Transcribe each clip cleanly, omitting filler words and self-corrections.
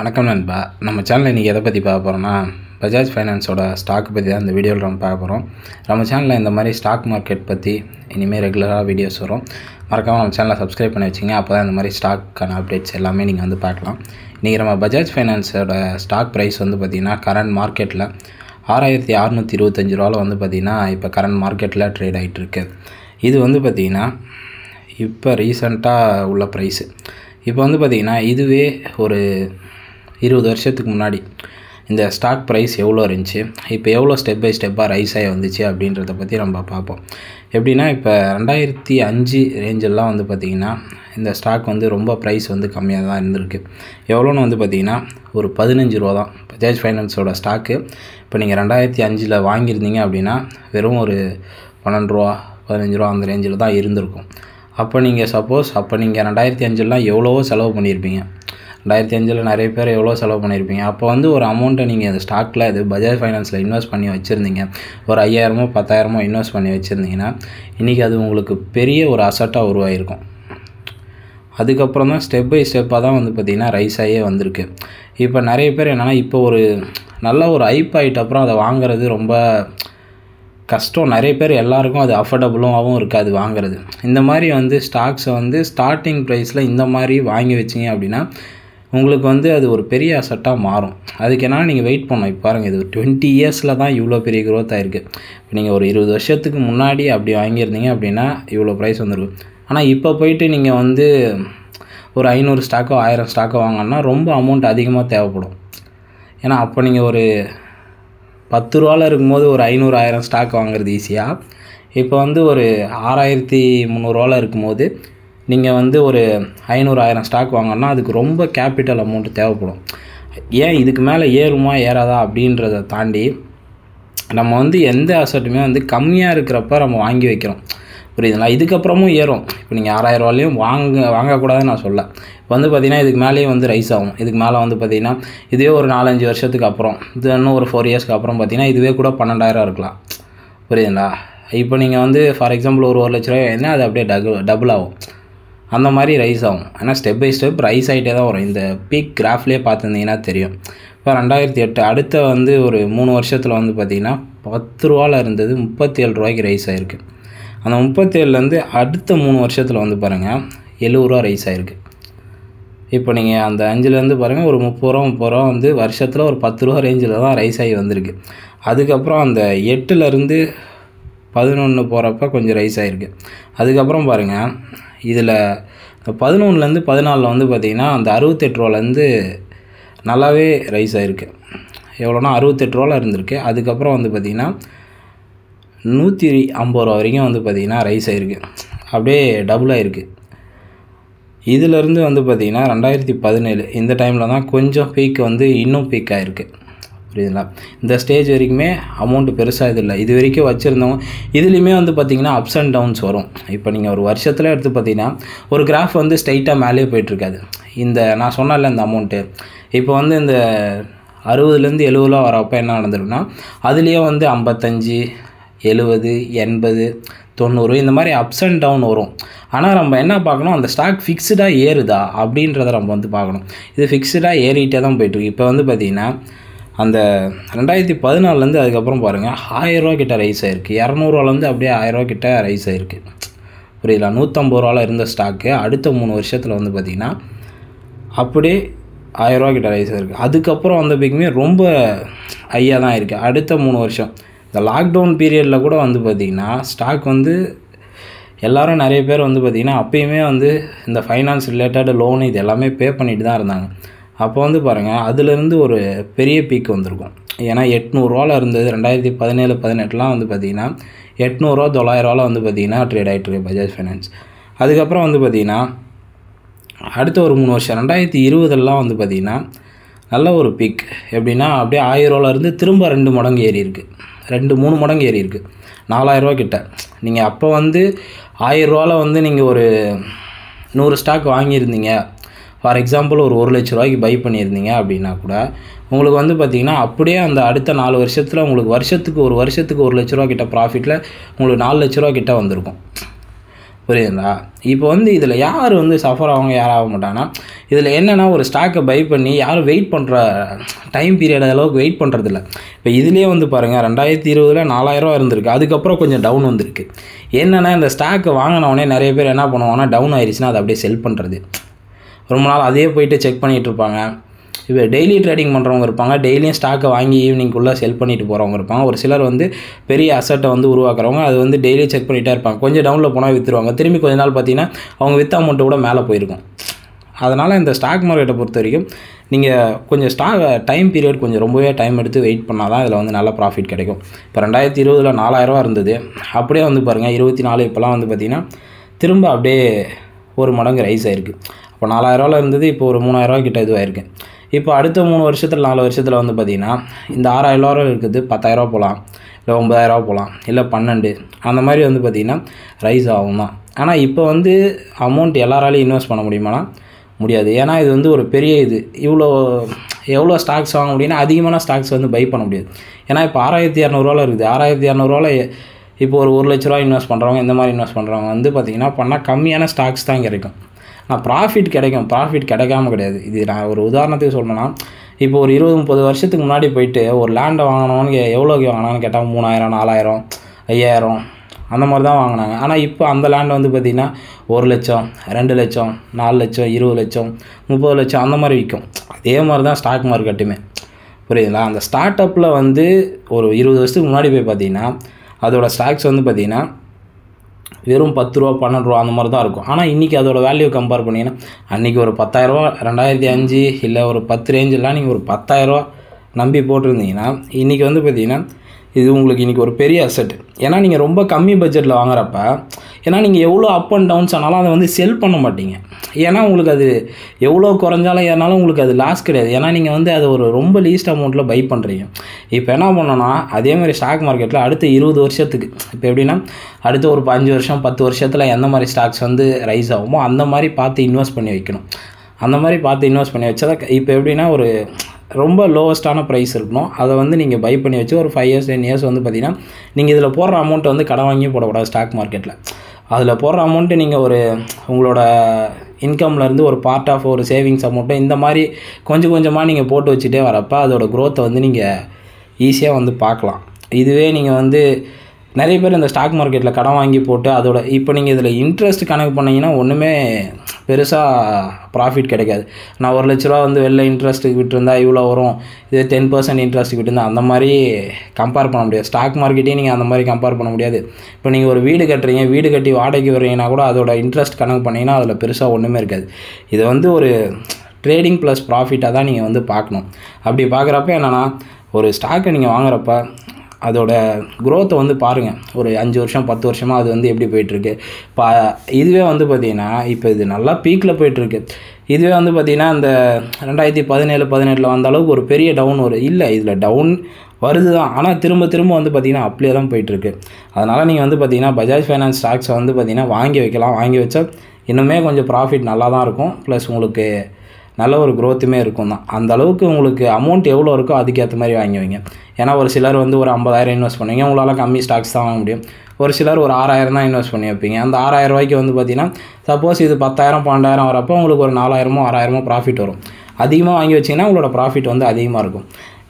வணக்கம் நண்பா. நம்ம சேனலில் இன்றைக்கி எதை பற்றி பார்க்க போகிறோம்னா, பஜாஜ் ஃபைனான்ஸோட ஸ்டாக் பற்றி தான் இந்த வீடியோவில் நம்ம பார்க்க போகிறோம். நம்ம சேனலில் இந்த மாதிரி ஸ்டாக் மார்க்கெட் பற்றி இனிமேல் ரெகுலராக வீடியோஸ் வரும். மறக்காமல் நம்ம சேனலை சப்ஸ்கிரைப் பண்ணி வச்சிங்க. அப்போ தான் இந்த மாதிரி ஸ்டாக்கான அப்டேட்ஸ் எல்லாமே நீங்கள் வந்து பார்க்கலாம். இன்றைக்கி நம்ம பஜாஜ் ஃபைனான்ஸோட ஸ்டாக் ப்ரைஸ் வந்து பார்த்திங்கன்னா கரண்ட் மார்க்கெட்டில் 6625 ரூபாவில் வந்து பார்த்திங்கன்னா இப்போ கரண்ட் மார்க்கெட்டில் ட்ரேட் ஆகிட்டுருக்கு. இது வந்து பார்த்திங்கன்னா இப்போ ரீசெண்டாக உள்ள ப்ரைஸு. இப்போ வந்து பார்த்திங்கன்னா இதுவே ஒரு 20 வருஷத்துக்கு முன்னாடி இந்த ஸ்டாக் ப்ரைஸ் எவ்வளோ இருந்துச்சு, இப்போ எவ்வளோ ஸ்டெப் பை ஸ்டெப்பாக ரைஸ் ஆகி வந்துச்சு அப்படின்றத பற்றி நம்ம பார்ப்போம். எப்படின்னா இப்போ 2005 ரேஞ்செல்லாம் வந்து பார்த்திங்கன்னா இந்த ஸ்டாக் வந்து ரொம்ப ப்ரைஸ் வந்து கம்மியாக தான் இருந்திருக்கு. எவ்வளோன்னு வந்து பார்த்திங்கன்னா ஒரு 15 ரூபா தான் பஜாஜ் ஃபைனான்ஸோட ஸ்டாக்கு. இப்போ நீங்கள் 2005 வாங்கியிருந்தீங்க அப்படின்னா வெறும் ஒரு 12 ரூபா 15 ரூபா அந்த ரேஞ்சில் தான் இருந்திருக்கும். அப்போ நீங்கள் சப்போஸ் அப்போ நீங்கள் 2005 எவ்வளவோ செலவு பண்ணியிருப்பீங்க. 2005 நிறைய பேர் எவ்வளோ செலவு பண்ணியிருப்பீங்க. அப்போ வந்து ஒரு அமௌண்ட்டை நீங்கள் அந்த ஸ்டாக்கில் இது பஜாஜ் ஃபைனான்ஸில் இன்வெஸ்ட் பண்ணி வச்சுருந்தீங்க, ஒரு 5000 10,000 இன்வெஸ்ட் பண்ணி வச்சுருந்தீங்கன்னா இன்றைக்கி அது உங்களுக்கு பெரிய ஒரு அசட்டாக உருவாகிருக்கும். அதுக்கப்புறம் தான் ஸ்டெப் பை ஸ்டெப்பாக தான் வந்து பார்த்திங்கன்னா ரைஸ் ஆகியே வந்திருக்கு. இப்போ நிறைய பேர் என்னென்னா இப்போ ஒரு நல்ல ஒரு ஹைப் ஆகிட்ட அப்புறம் அதை வாங்குறது ரொம்ப கஷ்டம். நிறைய பேர் எல்லாருக்கும் அது அஃபோர்டபுளாகவும் இருக்காது வாங்குறது. இந்த மாதிரி வந்து ஸ்டாக்ஸை வந்து ஸ்டார்டிங் ப்ரைஸில் இந்த மாதிரி வாங்கி வச்சிங்க அப்படின்னா உங்களுக்கு வந்து அது ஒரு பெரிய அசட்டாக மாறும். அதுக்கு என்ன நீங்கள் வெயிட் பண்ணணும். இப்போ பாருங்கள், இது 20 இயர்ஸில் தான் இவ்வளோ பெரிய க்ரோத் ஆகிருக்கு. இப்போ நீங்கள் ஒரு 20 வருஷத்துக்கு முன்னாடி அப்படி வாங்கியிருந்தீங்க அப்படின்னா இவ்வளோ ப்ரைஸ் வந்துருக்கும். ஆனால் இப்போ போயிட்டு நீங்கள் வந்து ஒரு 500 ஸ்டாக்கோ 1000 ஸ்டாக்கோ வாங்கினா ரொம்ப அமௌண்ட் அதிகமாக தேவைப்படும். ஏன்னா அப்போ நீங்கள் ஒரு 10 ரூபாவில் இருக்கும்போது ஒரு 500 1000 ஸ்டாக் வாங்குறது ஈஸியாக, இப்போ வந்து ஒரு 6300 இருக்கும்போது நீங்கள் வந்து ஒரு 500 1000 ஸ்டாக் வாங்கினா அதுக்கு ரொம்ப கேபிட்டல் அமௌண்ட் தேவைப்படும். ஏன் இதுக்கு மேலே ஏறுமா ஏறாதா அப்படின்றத தாண்டி நம்ம வந்து எந்த அசட்டுமே வந்து கம்மியாக இருக்கிறப்ப நம்ம வாங்கி வைக்கிறோம், புரியுதுங்களா? இதுக்கப்புறமும் ஏறும். இப்போ நீங்கள் 6000 ரூபாலையும் வாங்கக்கூடாதுன்னு நான் சொல்ல. இப்போ வந்து பார்த்திங்கன்னா இதுக்கு மேலேயே வந்து ரைஸ் ஆகும். இதுக்கு மேலே வந்து பார்த்திங்கன்னா இதுவே ஒரு 4-5 வருஷத்துக்கு அப்புறம், இது இன்னும் ஒரு 4 இயர்ஸ்க்கு அப்புறம் பார்த்திங்கன்னா இதுவே கூட 12,000 இருக்கலாம், புரியுதுங்களா? இப்போ நீங்கள் வந்து ஃபார் எக்ஸாம்பிள் ஒரு 1 லட்ச ரூபாய் என்ன அது அப்படியே டபுள் ஆகும், அந்த மாதிரி ரைஸ் ஆகும். ஆனால் ஸ்டெப் பை ஸ்டெப் ரைஸ் ஆகிட்டே தான் வரும். இந்த பீக் கிராஃப்லேயே பார்த்துருந்தீங்கன்னா தெரியும். இப்போ 2008 அடுத்த வந்து ஒரு 3 வருஷத்தில் வந்து பார்த்திங்கன்னா 10 ரூபாவில் இருந்தது 37 ரூபாய்க்கு ரைஸ் ஆகிருக்கு. அந்த 37லேருந்து அடுத்த 3 வருஷத்தில் வந்து பாருங்கள் 70 ரூபா ரைஸ் ஆகிருக்கு. இப்போ நீங்கள் அந்த 5லேருந்து பாருங்கள் ஒரு 30 ரூபா வந்து வருஷத்தில் ஒரு 10 ரூபா ரேஞ்சில் தான் ரைஸ் ஆகி வந்திருக்கு. அதுக்கப்புறம் அந்த 8லேருந்து 11 போகிறப்ப கொஞ்சம் ரைஸ் ஆகிருக்கு. அதுக்கப்புறம் பாருங்கள் இதில் 11லேருந்து 14 வந்து பார்த்திங்கன்னா அந்த 68 ரூபாலேருந்து நல்லாவே ரைஸ் ஆகிருக்கு. எவ்வளோனா 68 ரூபாவில் இருந்திருக்கு. அதுக்கப்புறம் வந்து பார்த்திங்கன்னா 150 ரூபா வரைக்கும் வந்து பார்த்திங்கன்னா ரைஸ் ஆகிருக்கு. அப்படியே டபுள் ஆகிருக்கு. இதிலேருந்து வந்து பார்த்திங்கன்னா 2017 இந்த டைமில் தான் கொஞ்சம் பீக் வந்து இன்னும் பீக் ஆகிருக்கு, புரியுதுங்களா? இந்த ஸ்டேஜ் வரைக்குமே அமௌண்ட்டு பெருசாக இது இல்லை. இது வரைக்கும் வச்சுருந்தவங்க இதுலேயுமே வந்து பார்த்திங்கன்னா அப்ஸ் அண்ட் டவுன்ஸ் வரும். இப்போ நீங்கள் ஒரு வருஷத்தில் எடுத்து பார்த்திங்கன்னா ஒரு கிராஃப் வந்து ஸ்ட்ரைட்டாக மேலே போயிட்டுருக்காது. இந்த நான் சொன்னல இந்த அமௌண்ட்டு இப்போ வந்து இந்த 60லேருந்து 70 வரப்போ என்ன நடந்திருக்குன்னா அதுலேயே வந்து 55 70 80 90 இந்த மாதிரி அப்ஸ் அண்ட் டவுன் வரும். ஆனால் நம்ம என்ன பார்க்கணும், அந்த ஸ்டாக் ஃபிக்ஸ்டாக ஏறுதா அப்படின்றத நம்ம வந்து பார்க்கணும். இது ஃபிக்ஸ்டாக ஏறிட்டே தான் போய்ட்டுருக்கு. இப்போ வந்து பார்த்திங்கன்னா அந்த 2014லேருந்து அதுக்கப்புறம் பாருங்கள் 1000 ரூபா கிட்ட ரைஸ் ஆகிருக்கு. 200 ரூபாலேருந்து அப்படியே 1000 ரூபா கிட்ட ரைஸ் ஆகிருக்கு, புரியுதா? 150 ரூபாவில் இருந்த ஸ்டாக்கு அடுத்த 3 வருஷத்தில் வந்து பார்த்திங்கன்னா அப்படியே 1000 ரூபா கிட்ட ரைஸ் ஆகிருக்கு. அதுக்கப்புறம் வந்த பிக்குமே ரொம்ப ஹையாக தான் இருக்குது. அடுத்த 3 வருஷம் இந்த லாக்டவுன் பீரியடில் கூட வந்து பார்த்திங்கன்னா ஸ்டாக் வந்து எல்லோரும் நிறைய பேர் வந்து பார்த்திங்கன்னா அப்பயுமே வந்து இந்த ஃபைனான்ஸ் ரிலேட்டட் லோன் இது எல்லாமே பே பண்ணிட்டு தான் இருந்தாங்க. அப்போ வந்து பாருங்கள் அதுலேருந்து ஒரு பெரிய பீக் வந்திருக்கும். ஏன்னா 800 ரூபாவில் இருந்தது 2017 18 வந்து பார்த்திங்கன்னா 800 ரூபா 900 ரூபாவில் வந்து பார்த்திங்கன்னா ட்ரேட் ஆகிட்டுருக்கு பஜாஜ் ஃபைனான்ஸ். அதுக்கப்புறம் வந்து பார்த்திங்கன்னா அடுத்த ஒரு 3 வருஷம் 2020 வந்து பார்த்திங்கன்னா நல்ல ஒரு பீக். எப்படின்னா அப்படியே 1000 ரூபாவிலேருந்து திரும்ப 2 மடங்கு ஏறி இருக்குது, 2-3 மடங்கு ஏறி இருக்குது, 4000 ரூபா கிட்ட. நீங்கள் அப்போ வந்து 1000 ரூபாவில் வந்து நீங்கள் ஒரு 100 ஸ்டாக் வாங்கியிருந்தீங்க, ஃபார் எக்ஸாம்பிள் ஒரு 1 லட்ச ரூபாய்க்கு பை பண்ணியிருந்தீங்க அப்படின்னா கூட உங்களுக்கு வந்து பார்த்திங்கன்னா அப்படியே அந்த அடுத்த 4 வருஷத்தில் உங்களுக்கு வருஷத்துக்கு 1 லட்ச ரூபா கிட்ட ப்ராஃபிட்டில் உங்களுக்கு 4 லட்ச ரூபா கிட்ட வந்திருக்கும், புரியுதுங்களா? இப்போ வந்து இதில் யார் வந்து சஃபர் ஆவாங்க, யாரும் ஆக மாட்டாங்கன்னா, இதில் என்னென்னா ஒரு ஸ்டாக்கை பை பண்ணி யாரும் வெயிட் பண்ணுற டைம் பீரியட் அளவுக்கு வெயிட் பண்ணுறதில்ல. இப்போ இதுலேயே வந்து பாருங்கள் 2020 4000 இருந்திருக்கு, அதுக்கப்புறம் கொஞ்சம் டவுன் வந்திருக்கு. என்னென்னா இந்த ஸ்டாக்கை வாங்கினவொடனே நிறைய பேர் என்ன பண்ணுவாங்கன்னா, டவுன் ஆயிடுச்சுன்னா அதை அப்படியே செல் பண்ணுறது. ரொம்ப நாள் அதே போயிட்டு செக் பண்ணிகிட்டு இருப்பாங்க. இப்போ டெய்லி ட்ரேடிங் பண்ணுறவங்க இருப்பாங்க, டெய்லியும் ஸ்டாக்கை வாங்கி ஈவினிங்குள்ளே செல் பண்ணிட்டு போகிறவங்க இருப்பாங்க. ஒரு சிலர் வந்து பெரிய அசட்டை வந்து உருவாக்குறவங்க, அது வந்து டெய்லி செக் பண்ணிகிட்டே இருப்பாங்க. கொஞ்சம் டவுனில் போனால் விற்றுருவாங்க, திரும்பி கொஞ்ச நாள் பார்த்தீங்கன்னா அவங்க விற்ற அமௌண்ட்டு கூட மேலே போயிருக்கும். அதனால் இந்த ஸ்டாக் மார்க்கெட்டை பொறுத்த வரைக்கும் நீங்கள் கொஞ்சம் டைம் பீரியட் கொஞ்சம் ரொம்பவே டைம் எடுத்து வெயிட் பண்ணால் தான் இதில் வந்து நல்ல ப்ராஃபிட் கிடைக்கும். இப்போ 2020 4000 இருந்தது, அப்படியே வந்து பாருங்கள் 24 இப்போலாம் வந்து பார்த்திங்கன்னா திரும்ப அப்படியே ஒரு மடங்கு ரைஸ் ஆகிருக்கு. இப்போ 4000 இருந்தது, இப்போ ஒரு 3000 கிட்ட இதுவாகிருக்கு. இப்போ அடுத்த 3 வருஷத்தில் 4 வருஷத்தில் வந்து பார்த்திங்கன்னா இந்த 6000 இருக்குது 10,000 போகலாம், இல்லை 9,000 போகலாம், இல்லை 12 அந்த மாதிரி வந்து பார்த்திங்கன்னா ரைஸ் ஆகும் தான். ஆனால் இப்போ வந்து அமௌண்ட் எல்லாராலையும் இன்வெஸ்ட் பண்ண முடியுமானா முடியாது. ஏன்னா இது வந்து ஒரு பெரிய இது, எவ்வளோ ஸ்டாக்ஸ் வாங்க முடியும்னா அதிகமான ஸ்டாக்ஸ் வந்து பை பண்ண முடியாது. ஏன்னா இப்போ 6200 இருக்குது, 6200 இப்போ ஒரு 1 லட்ச ரூபா இன்வெஸ்ட் பண்ணுறவங்க, இந்த மாதிரி இன்வெஸ்ட் பண்ணுறவங்க வந்து பார்த்திங்கன்னா பண்ணால் கம்மியான ஸ்டாக்ஸ் தான் கிடைக்கும். ஆனால் ப்ராஃபிட் கிடைக்கும், ப்ராஃபிட் கிடைக்காம கிடையாது. இது நான் ஒரு உதாரணத்துக்கு சொல்லணும்னா, இப்போ ஒரு 20-30 வருஷத்துக்கு முன்னாடி போயிட்டு ஒரு லேண்டை வாங்கினவனுக்கு எவ்வளோக்கு வாங்கினான்னு கேட்டால் 3000 4000 5000 அந்த மாதிரி தான் வாங்கினாங்க. ஆனால் இப்போ அந்த லேண்டை வந்து பார்த்திங்கன்னா 1 லட்சம் 2 லட்சம் 4 லட்சம் 20 லட்சம் 30 லட்சம் அந்த மாதிரி விற்கும். அதே மாதிரி தான் ஸ்டாக் மார்க்கெட்டுமே, புரியுதுங்களா? அந்த ஸ்டார்ட் அப்பில் வந்து ஒரு 20 வருஷத்துக்கு முன்னாடி போய் பார்த்திங்கன்னா அதோடய ஸ்டாக்ஸ் வந்து பார்த்திங்கன்னா வெறும் 10 ரூபா 12 ரூபா அந்த மாதிரி தான் இருக்கும். ஆனால் இன்றைக்கி அதோட வேல்யூ கம்பேர் பண்ணிங்கன்னா அன்றைக்கி ஒரு 10,000 2005 இல்லை ஒரு 10 ரேஞ்செலாம் நீங்கள் ஒரு 10,000 நம்பி போட்டிருந்தீங்கன்னா இன்றைக்கி வந்து பார்த்திங்கன்னா இது உங்களுக்கு இன்றைக்கி ஒரு பெரிய அசெட். ஏன்னா நீங்கள் ரொம்ப கம்மி பட்ஜெட்டில் வாங்குறப்ப, ஏன்னா நீங்கள் எவ்வளோ அப் அண்ட் டவுன்ஸ் ஆனாலும் அதை வந்து செல் பண்ண மாட்டீங்க. ஏன்னா உங்களுக்கு அது எவ்வளோ குறைஞ்சாலும் ஏறினாலும் உங்களுக்கு அது லாஸ் கிடையாது. ஏன்னா நீங்கள் வந்து அதை ஒரு ரொம்ப லீஸ்ட் அமௌண்ட்டில் பை பண்ணுறீங்க. இப்போ என்ன பண்ணோன்னா அதே மாதிரி ஸ்டாக் மார்க்கெட்டில் அடுத்த 20 வருஷத்துக்கு, இப்போ எப்படின்னா அடுத்த ஒரு 5 வருஷம் 10 வருஷத்தில் எந்த மாதிரி ஸ்டாக்ஸ் வந்து ரைஸ் ஆகுமோ அந்த மாதிரி பார்த்து இன்வெஸ்ட் பண்ணி வைக்கணும். அந்த மாதிரி பார்த்து இன்வெஸ்ட் பண்ணி வச்சா இப்போ எப்படின்னா ஒரு ரொம்ப லோவஸ்ட்டான ப்ரைஸ் இருக்கணும். அதை வந்து நீங்கள் பை பண்ணி வச்சு ஒரு 5 years 10 years வந்து பார்த்திங்கன்னா நீங்கள் இதில் போடுற அமௌண்ட்டை வந்து கடன் வாங்கி போடக்கூடாது. ஸ்டாக் மார்க்கெட்டில் அதில் போடுற அமௌண்ட்டு நீங்கள் ஒரு உங்களோட இன்கம்லேருந்து ஒரு பார்ட் ஆஃப் ஒரு சேவிங்ஸ் அமௌண்ட்டை இந்த மாதிரி கொஞ்சம் கொஞ்சமாக நீங்கள் போட்டு வச்சுட்டே வரப்போ அதோடய க்ரோத்தை வந்து நீங்கள் ஈஸியாக வந்து பார்க்கலாம். இதுவே நீங்கள் வந்து நிறைய பேர் இந்த ஸ்டாக் மார்க்கெட்டில் கடன் வாங்கி போட்டு அதோட இப்போ நீங்கள் இதில் இன்ட்ரெஸ்ட் கணக்கு பண்ணிங்கன்னா ஒன்றுமே பெருசாக ப்ராஃபிட் கிடைக்காது. நான் 1 லட்ச ரூபா வந்து வெளில இன்ட்ரெஸ்ட்டுக்கு விட்டுருந்தா இவ்வளோ வரும், இது 10% இன்ட்ரெஸ்ட்டுக்கு விட்டுருந்தா அந்த மாதிரி கம்பேர் பண்ண முடியாது. ஸ்டாக் மார்க்கெட்டையும் நீங்கள் அந்த மாதிரி கம்பேர் பண்ண முடியாது. இப்போ நீங்கள் ஒரு வீடு கட்டுறீங்க, வீடு கட்டி வாடகைக்கு வர்றீங்கன்னா கூட அதோட இன்ட்ரெஸ்ட் கணக்கு பண்ணிங்கன்னா அதில் பெருசாக ஒன்றுமே இருக்காது. இது வந்து ஒரு ட்ரேடிங் ப்ளஸ் ப்ராஃபிட்டாக தான் நீங்கள் வந்து பார்க்கணும். அப்படி பார்க்குறப்ப என்னென்னா ஒரு ஸ்டாக்கை நீங்கள் வாங்குறப்ப அதோட க்ரோத்தை வந்து பாருங்கள். ஒரு 5 வருஷம் 10 வருஷமாக அது வந்து எப்படி போயிட்டுருக்கு. இப்போ இதுவே வந்து பார்த்திங்கன்னா இப்போ இது நல்லா பீக்கில் போயிட்டுருக்கு. இதுவே வந்து பார்த்திங்கன்னா இந்த 2017-18 வந்த அளவுக்கு ஒரு பெரிய டவுன் இல்லை, இதில் டவுன் வருது தான், ஆனால் திரும்ப திரும்ப வந்து பார்த்திங்கன்னா அப்படியே தான் போயிட்டுருக்கு. அதனால் நீங்கள் வந்து பார்த்திங்கன்னா பஜாஜ் ஃபைனான்ஸ் ஸ்டாக்ஸை வந்து பார்த்திங்கன்னா வாங்கி வைக்கலாம். வாங்கி வச்சா இன்னுமே கொஞ்சம் ப்ராஃபிட் நல்லா தான் இருக்கும், ப்ளஸ் உங்களுக்கு நல்ல ஒரு க்ரோத்துமே இருக்கும் தான். அந்த அளவுக்கு உங்களுக்கு அமௌண்ட் எவ்வளோ இருக்கோ அதுக்கேற்ற மாதிரி வாங்கி வைங்க. ஏன்னா ஒரு சிலர் வந்து ஒரு 50,000 இன்வெஸ்ட் பண்ணுவீங்க, உங்களால் கம்மி ஸ்டாக்ஸ் தான் வாங்க முடியும். ஒரு சிலர் ஒரு 6000 தான் இன்வெஸ்ட் பண்ணி வைப்பீங்க. அந்த 6000 ரூபாய்க்கு வந்து பார்த்திங்கன்னா சப்போஸ் இது 10,000 12,000 வரப்போ உங்களுக்கு ஒரு 4000 6000 ப்ராஃபிட் வரும். அதிகமாக வாங்கி வச்சிங்கன்னா உங்களோட ப்ராஃபிட் வந்து அதிகமாக இருக்கும்.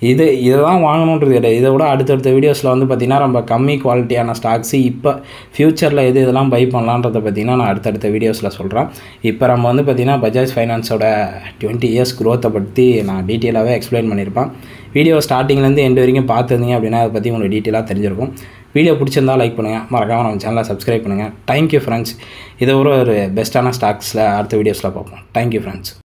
இதை தான் வாங்கணுன்றது கிடையாது. இதை விட அடுத்தடுத்த வீடியோஸில் வந்து பார்த்திங்கன்னா ரொம்ப கம்மி குவாலிட்டியான ஸ்டாக்ஸு இப்போ ஃப்யூச்சரில் இதெல்லாம் பை பண்ணலான்றதை பார்த்திங்கன்னா நான் அடுத்தடுத்த வீடியோஸில் சொல்கிறேன். இப்போ நம்ம வந்து பார்த்திங்கன்னா பஜாஜ் ஃபைனான்ஸோட 20 years க்ரோத்தை பற்றி நான் டீட்டெயிலாகவே எக்ஸ்பிளைன் பண்ணியிருப்பேன். வீடியோ ஸ்டார்டிங்லேருந்து எண்டு வரைக்கும் பார்த்துருந்தீங்க அப்படின்னா அதை பற்றி உங்களுக்கு டீட்டெயிலாக தெரிஞ்சிருக்கும். வீடியோ பிடிச்சிருந்தால் லைக் பண்ணுங்கள், மறக்காமல் நம்ம சேனலை சப்ஸ்கிரைப் பண்ணுங்கள். Thank you friends. இதை ஒரு பெஸ்ட்டான ஸ்டாக்ஸில் அடுத்த வீடியோஸில் பார்ப்போம். Thank you friends.